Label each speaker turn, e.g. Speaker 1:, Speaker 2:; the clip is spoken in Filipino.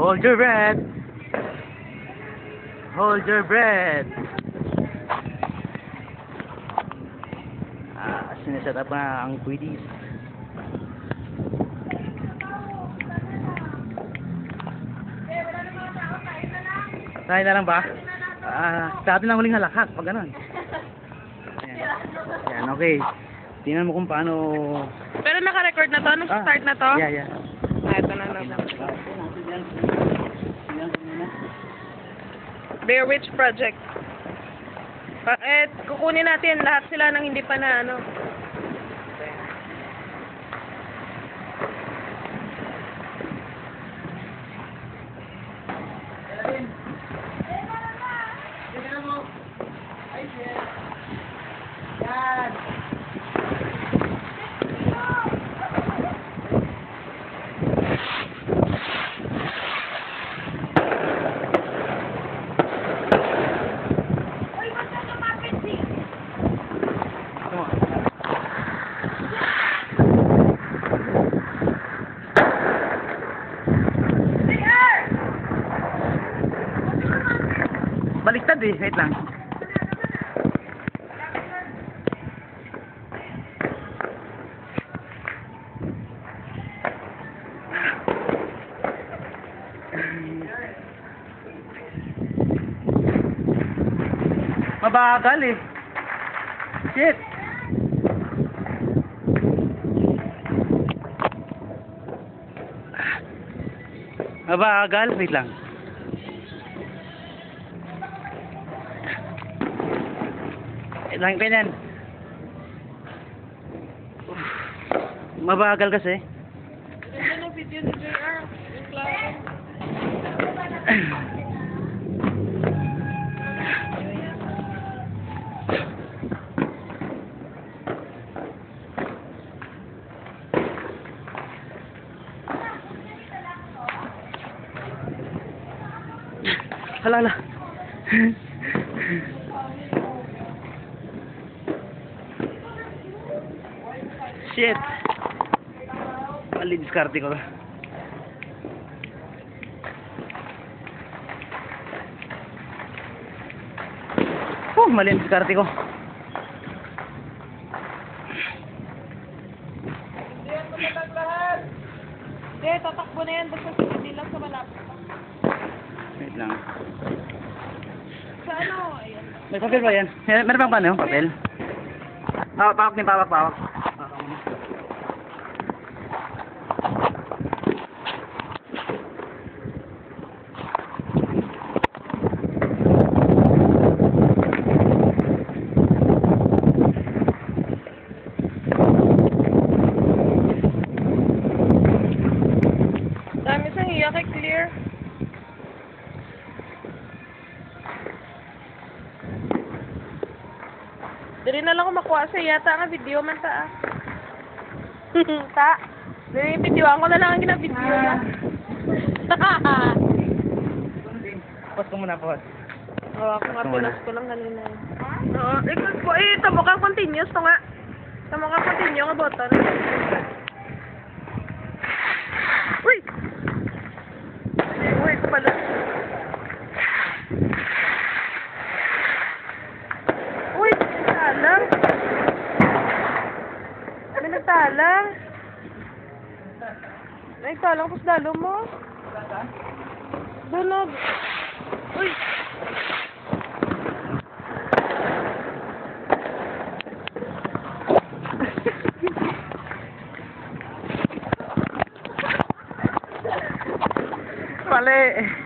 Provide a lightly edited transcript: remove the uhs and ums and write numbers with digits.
Speaker 1: Hold your breath. Hold your breath. Sineset up na ang quiddis. Tayo na lang ba? Sabi lang huling halakhak pag ganun. Yan, okay. Tingnan mo kung paano...
Speaker 2: Pero naka-record na to? Anong start na to?
Speaker 1: Yeah.
Speaker 2: Ito na naman. Bear Witch Project. Kukunin natin lahat sila ng hindi pa na ano.
Speaker 1: Baliktad eh, wait lang. Mabagal eh. Shit. Mabagal, wait lang. Lang pinan. Mabagal kasi.
Speaker 2: Ito na video ni JR. Yung klaro.
Speaker 1: Hala. Shit. Mali diskarte ko. Mali diskarte ko.
Speaker 2: Hindi, tatakbo na yan. Basta hindi lang sa malapit.
Speaker 1: Wait lang.
Speaker 2: Sa ano? Ayan.
Speaker 1: May papel ba yan? Meron bang paano? Papel? Pawak din, pawak.
Speaker 2: Dami sang iyak kay clear. Dili na lang ako makuha sa yata nga video man ta. Ta. Dili video ko na lang ang gina-video na.
Speaker 1: Pause ko muna, pause.
Speaker 2: Ako nga pinas ko lang kanina. Oo, ito mo kang continuous to nga. Ito mo kang continue nga button. Uy! Uy, ito pala. Uy, nagtalang. May nagtalang. Nagtalang po sa dalo mo. Dunog. Uy!
Speaker 1: Mali.